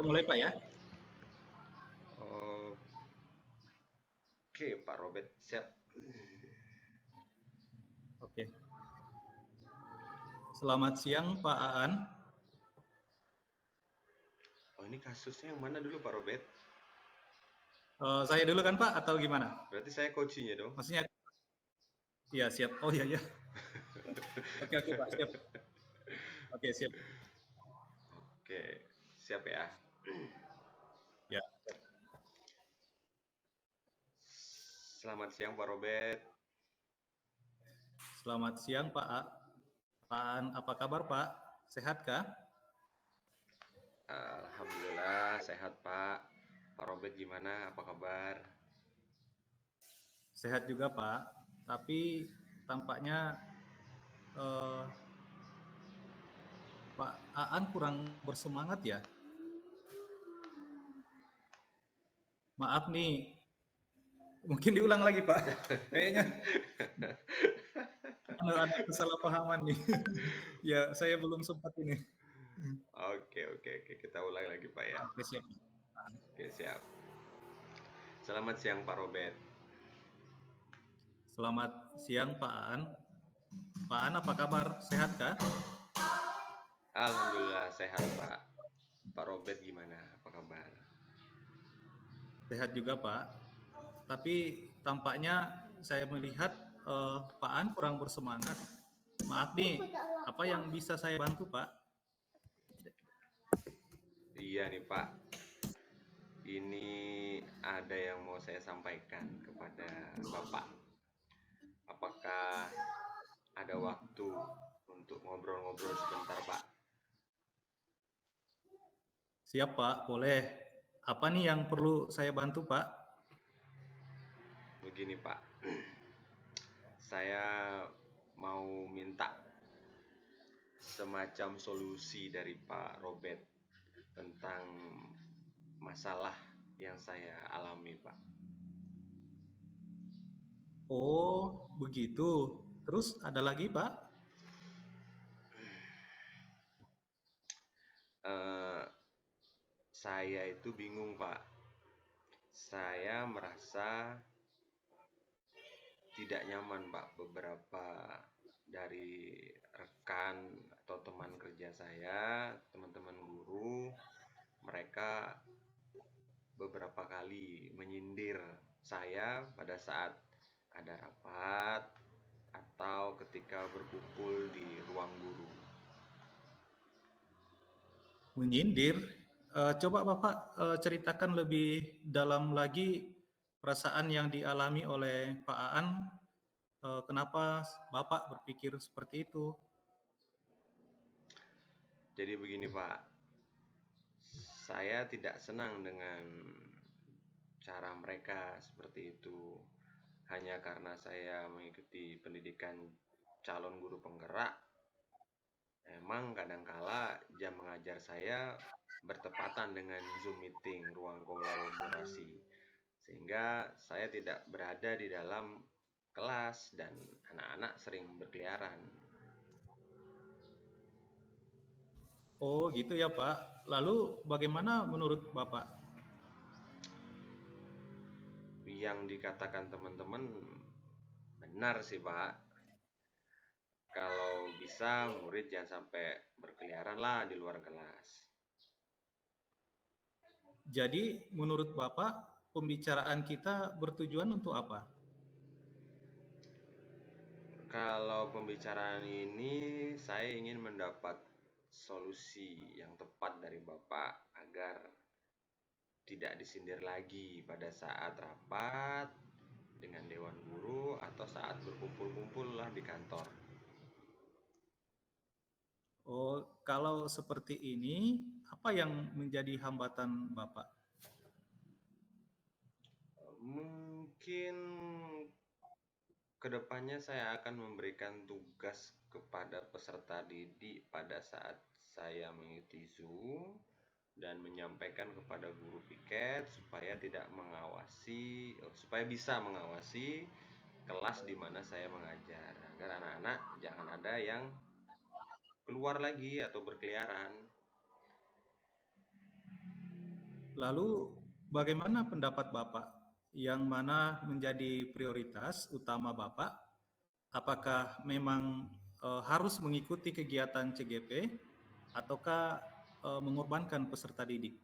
Kita mulai Pak ya. Oke, Pak Robert, siap. Oke. Selamat siang Pak Aan. Oh, ini kasusnya yang mana dulu, Pak Robert? Saya dulu kan Pak atau gimana? Berarti saya coachingnya dong. Maksudnya, iya siap. Oh iya iya. Oke oke Pak siap. Oke siap. Oke, siap ya. Ya. Selamat siang, Pak Robert. Selamat siang Pak Aan. Apa kabar Pak? Sehat kah? Alhamdulillah sehat, Pak. Pak Robert gimana? Apa kabar? Sehat juga Pak. Tapi tampaknya eh, Pak Aan kurang bersemangat ya. Maaf nih. Mungkin diulang lagi Pak. Kayaknya ada kesalahpahaman nih. Ya saya belum sempat ini. Oke. Kita ulang lagi, Pak ya. Oke siap. Oke, siap. Selamat siang, Pak Robert. Selamat siang Pak Aan. Pak Aan apa kabar? Sehat kah? Alhamdulillah sehat, Pak. Pak Robert gimana? Apa kabar? Sehat juga Pak. Tapi tampaknya saya melihat Pak Aan kurang bersemangat. Maaf nih, apa yang bisa saya bantu Pak? Iya nih, Pak. Ini ada yang mau saya sampaikan kepada Bapak. Apakah ada waktu untuk ngobrol-ngobrol sebentar, Pak? Siap Pak, boleh. Apa nih yang perlu saya bantu Pak? Begini, Pak. Saya mau minta semacam solusi dari Pak Robert tentang masalah yang saya alami, Pak. Oh, begitu. Terus ada lagi Pak? Eh, saya itu bingung, Pak. Saya merasa tidak nyaman, Pak. Beberapa dari rekan atau teman kerja saya, teman-teman guru, mereka beberapa kali menyindir saya pada saat ada rapat atau ketika berkumpul di ruang guru. Menyindir. Coba Bapak ceritakan lebih dalam lagi perasaan yang dialami oleh Pak Aan. Kenapa Bapak berpikir seperti itu? Jadi begini, Pak, saya tidak senang dengan cara mereka seperti itu. Hanya karena saya mengikuti pendidikan calon guru penggerak, emang kadangkala jam mengajar saya bertepatan dengan Zoom meeting, ruang kolaborasi. Sehingga saya tidak berada di dalam kelas dan anak-anak sering berkeliaran. Oh gitu ya Pak. Lalu bagaimana menurut Bapak? Yang dikatakan teman-teman benar sih, Pak. Kalau bisa murid jangan sampai berkeliaran lah di luar kelas. Jadi menurut Bapak pembicaraan kita bertujuan untuk apa? Kalau pembicaraan ini saya ingin mendapat solusi yang tepat dari Bapak agar tidak disindir lagi pada saat rapat dengan dewan guru atau saat berkumpul-kumpul lah di kantor. Oh, kalau seperti ini, apa yang menjadi hambatan Bapak? Mungkin kedepannya saya akan memberikan tugas kepada peserta didik pada saat saya mengikuti Zoom dan menyampaikan kepada guru piket supaya tidak mengawasi, supaya bisa mengawasi kelas di mana saya mengajar agar anak-anak jangan ada yang keluar lagi atau berkeliaran. Lalu bagaimana pendapat Bapak? Yang mana menjadi prioritas utama Bapak? Apakah memang harus mengikuti kegiatan CGP ataukah mengorbankan peserta didik?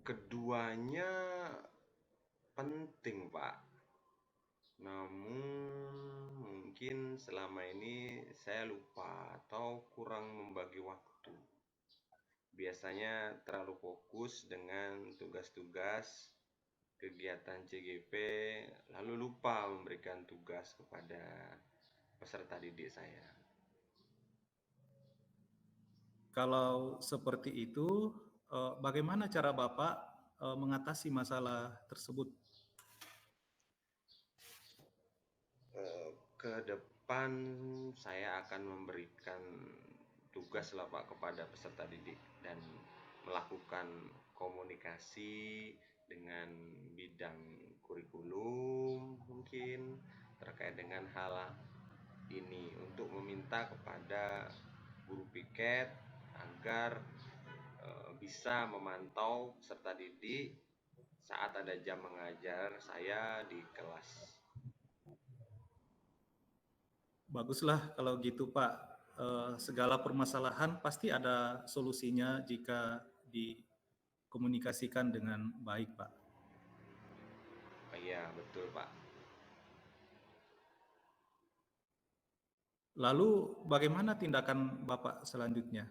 Keduanya penting, Pak. Namun mungkin selama ini saya lupa atau kurang membagi waktu. Biasanya terlalu fokus dengan tugas-tugas kegiatan CGP, lalu lupa memberikan tugas kepada peserta didik saya. Kalau seperti itu, bagaimana cara Bapak mengatasi masalah tersebut? Ke depan saya akan memberikan tugas lah Pak kepada peserta didik dan melakukan komunikasi dengan bidang kurikulum mungkin terkait dengan hal ini untuk meminta kepada guru piket agar bisa memantau peserta didik saat ada jam mengajar saya di kelas. Baguslah kalau gitu Pak. Segala permasalahan pasti ada solusinya jika dikomunikasikan dengan baik Pak. Oh, iya betul Pak. Lalu bagaimana tindakan Bapak selanjutnya?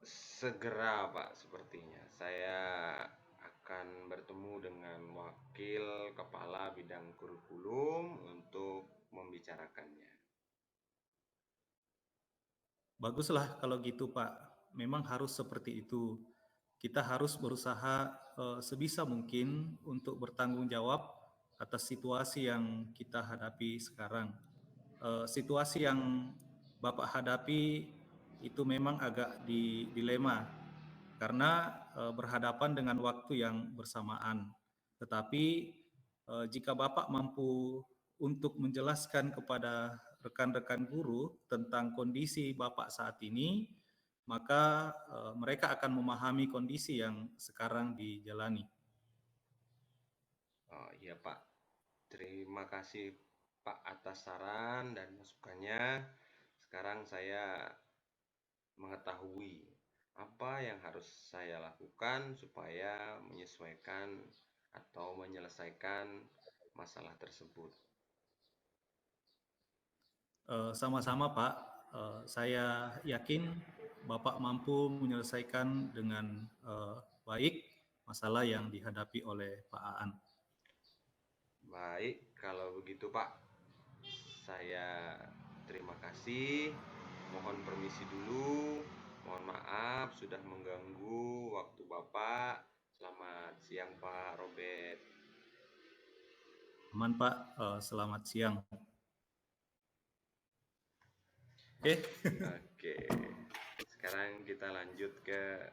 Segera Pak sepertinya saya akan bertemu dengan wakil kepala bidang kurikulum untuk membicarakannya. Baguslah kalau gitu Pak. Memang harus seperti itu. Kita harus berusaha sebisa mungkin untuk bertanggung jawab atas situasi yang kita hadapi sekarang. Situasi yang Bapak hadapi itu memang agak dilema karena berhadapan dengan waktu yang bersamaan. Tetapi jika Bapak mampu untuk menjelaskan kepada rekan-rekan guru tentang kondisi Bapak saat ini, maka mereka akan memahami kondisi yang sekarang dijalani. Oh iya Pak, terima kasih Pak atas saran dan masukannya. Sekarang saya mengetahui apa yang harus saya lakukan supaya menyesuaikan atau menyelesaikan masalah tersebut. Sama-sama Pak, saya yakin Bapak mampu menyelesaikan dengan baik masalah yang dihadapi oleh Pak Aan. Baik, kalau begitu Pak, saya terima kasih. Mohon permisi dulu. Mohon maaf sudah mengganggu waktu Bapak. Selamat siang Pak Robert. Aman Pak, selamat siang. Oke. Oke. Sekarang kita lanjut ke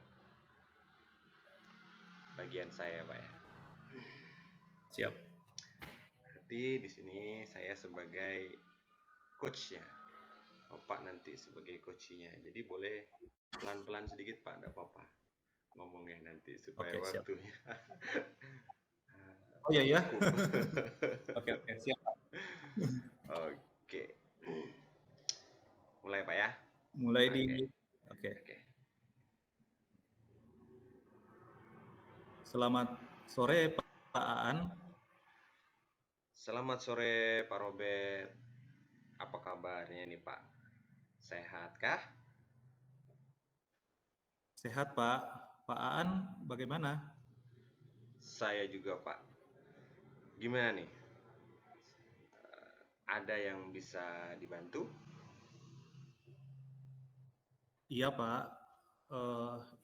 bagian saya, Pak ya. Siap. Berarti di sini saya sebagai coach-nya. Bapak nanti sebagai coach-nya. Jadi boleh pelan-pelan sedikit, Pak, enggak apa-apa. Ngomongnya nanti supaya Oke, siap. waktunya. Oh iya ya. Oke, siap. Oke. Mulai, Pak ya. Mulai di Oke. Selamat sore Pak Aan. Selamat sore Pak Robert. Apa kabarnya nih Pak? Sehat kah? Sehat Pak. Pak Aan bagaimana? Saya juga Pak. Gimana nih? Ada yang bisa dibantu? Iya Pak,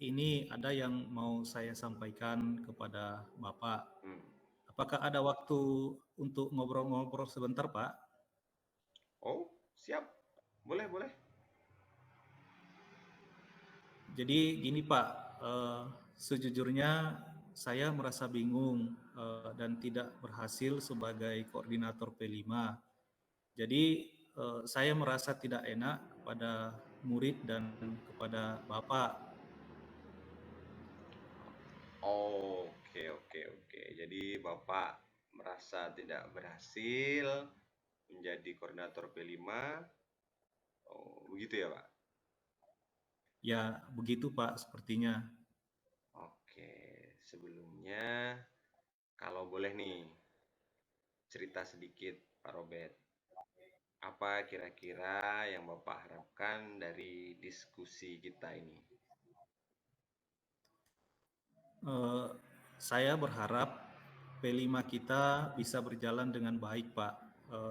ini ada yang mau saya sampaikan kepada Bapak. Apakah ada waktu untuk ngobrol-ngobrol sebentar Pak? Oh, siap. Boleh. Jadi gini Pak, sejujurnya saya merasa bingung dan tidak berhasil sebagai koordinator P5. Jadi saya merasa tidak enak pada murid dan kepada Bapak. Oke, oke, oke. Jadi Bapak merasa tidak berhasil menjadi koordinator P5. Oh, begitu ya, Pak? Ya, begitu Pak sepertinya. Oke, sebelumnya kalau boleh nih cerita sedikit Pak Robert. Apa kira-kira yang Bapak harapkan dari diskusi kita ini? Eh, saya berharap P5 kita bisa berjalan dengan baik Pak,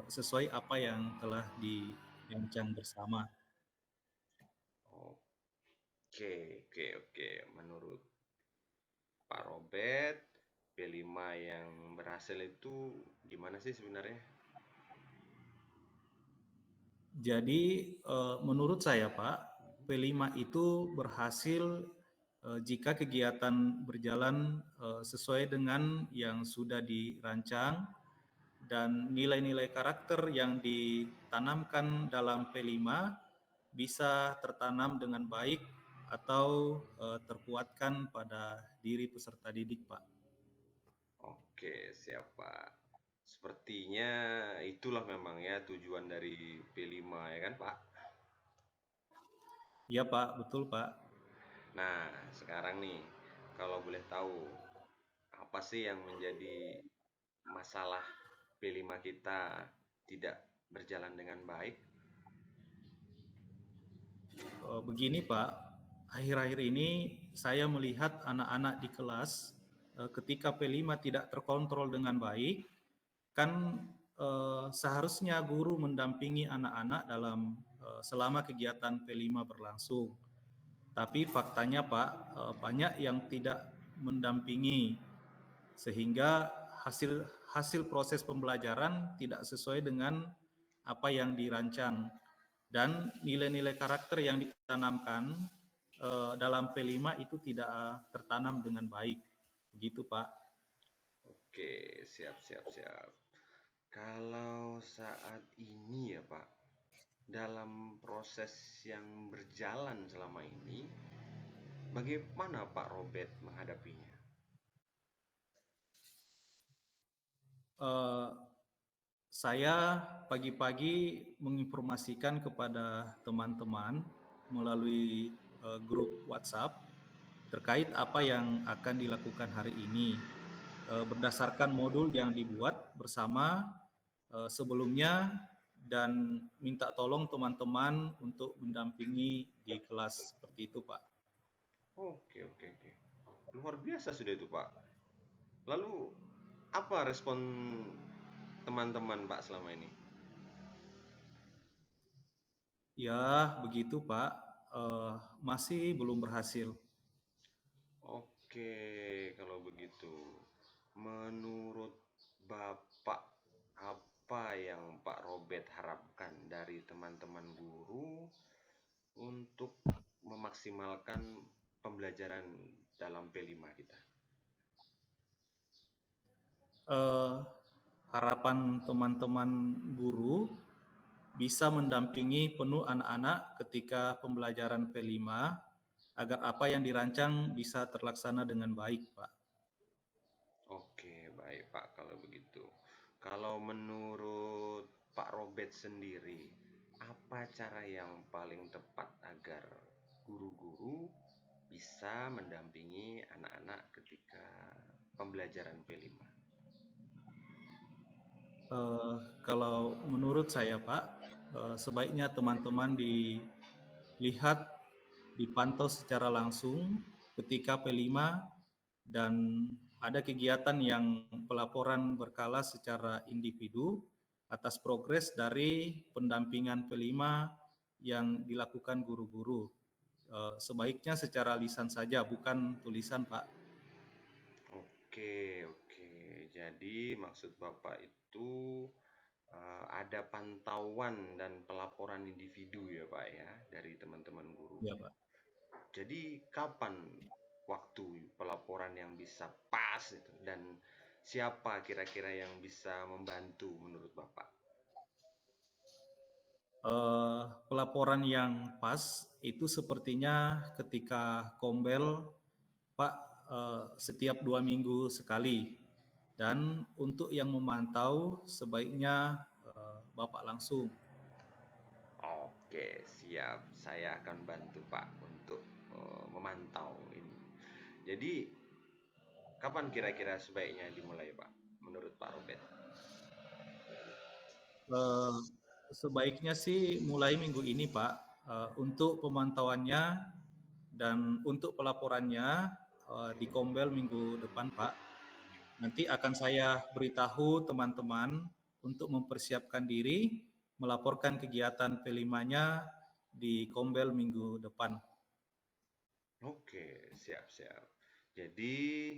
sesuai apa yang telah dirancang bersama. Oke, oke, oke. Menurut Pak Robert, P5 yang berhasil itu gimana sih sebenarnya? Jadi menurut saya Pak, P5 itu berhasil jika kegiatan berjalan sesuai dengan yang sudah dirancang dan nilai-nilai karakter yang ditanamkan dalam P5 bisa tertanam dengan baik atau terkuatkan pada diri peserta didik, Pak. Oke, siap Pak. Sepertinya itulah memang ya tujuan dari P5 ya kan Pak? Iya, Pak, betul, Pak. Nah, sekarang nih, kalau boleh tahu, apa sih yang menjadi masalah P5 kita tidak berjalan dengan baik? Begini, Pak, akhir-akhir ini saya melihat anak-anak di kelas ketika P5 tidak terkontrol dengan baik, kan seharusnya guru mendampingi anak-anak dalam selama kegiatan P5 berlangsung. Tapi faktanya Pak, banyak yang tidak mendampingi sehingga hasil hasil proses pembelajaran tidak sesuai dengan apa yang dirancang dan nilai-nilai karakter yang ditanamkan dalam P5 itu tidak tertanam dengan baik. Begitu Pak. Oke, siap, siap, siap. Kalau saat ini ya Pak, dalam proses yang berjalan selama ini, bagaimana Pak Robert menghadapinya? Eh, saya pagi-pagi menginformasikan kepada teman-teman melalui grup WhatsApp terkait apa yang akan dilakukan hari ini berdasarkan modul yang dibuat bersama sebelumnya dan minta tolong teman-teman untuk mendampingi di kelas seperti itu Pak. Oke, oke, oke. Luar biasa sudah itu Pak. Lalu apa respon teman-teman Pak selama ini? Ya begitu Pak, masih belum berhasil. Oke, kalau begitu. Menurut Bapak, apa yang Pak Robert harapkan dari teman-teman guru untuk memaksimalkan pembelajaran dalam P5 kita? Eh, Harapan teman-teman guru bisa mendampingi penuh anak-anak ketika pembelajaran P5 agar apa yang dirancang bisa terlaksana dengan baik, Pak. Oke, baik Pak kalau begitu. Kalau menurut Pak Robert sendiri, apa cara yang paling tepat agar guru-guru bisa mendampingi anak-anak ketika pembelajaran P5? Kalau menurut saya, Pak, sebaiknya teman-teman dilihat, dipantau secara langsung ketika P5 dan ada kegiatan yang pelaporan berkala secara individu atas progres dari pendampingan P5 yang dilakukan guru-guru. Sebaiknya secara lisan saja, bukan tulisan, Pak. Oke, oke. Jadi maksud Bapak itu ada pantauan dan pelaporan individu ya Pak ya dari teman-teman guru. Ya, Pak. Jadi kapan waktu pelaporan yang bisa pas itu dan siapa kira-kira yang bisa membantu menurut Bapak? pelaporan yang pas itu sepertinya ketika Kombel, Pak, setiap 2 minggu sekali. Dan untuk yang memantau sebaiknya Bapak langsung. Oke, siap. Saya akan bantu Pak untuk memantau ini. Jadi, kapan kira-kira sebaiknya dimulai Pak, menurut Pak Robert? Eh, Sebaiknya sih mulai minggu ini, Pak. Untuk pemantauannya dan untuk pelaporannya di Kombel minggu depan, Pak. Nanti akan saya beritahu teman-teman untuk mempersiapkan diri melaporkan kegiatan P5-nya di Kombel minggu depan. Oke, siap-siap. Jadi,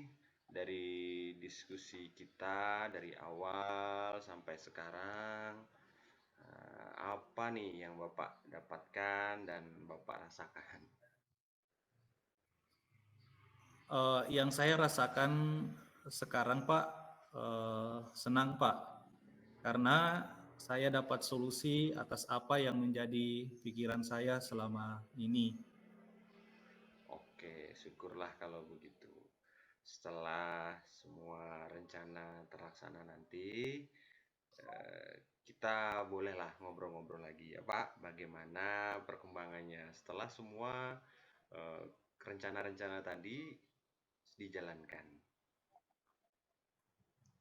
dari diskusi kita dari awal sampai sekarang, apa nih yang Bapak dapatkan dan Bapak rasakan? Yang saya rasakan sekarang, Pak, senang, Pak, karena saya dapat solusi atas apa yang menjadi pikiran saya selama ini. Oke, syukurlah kalau begitu. Setelah semua rencana terlaksana nanti, kita bolehlah ngobrol-ngobrol lagi ya Pak, bagaimana perkembangannya setelah semua eh, rencana-rencana tadi dijalankan.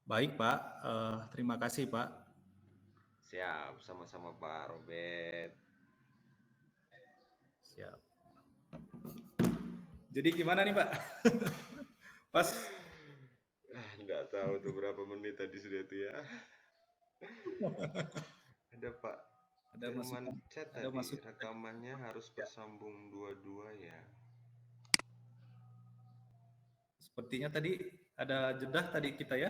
Baik, Pak. Terima kasih, Pak. Siap, sama-sama Pak Robert. Siap. Jadi gimana nih, Pak? Pas Nggak tahu tuh berapa menit tadi sudah itu ya. Ada Pak ada Firman masukan, chat ada tadi, masukan. rekamannya harus bersambung dua-dua ya. Sepertinya tadi ada jeda tadi kita ya.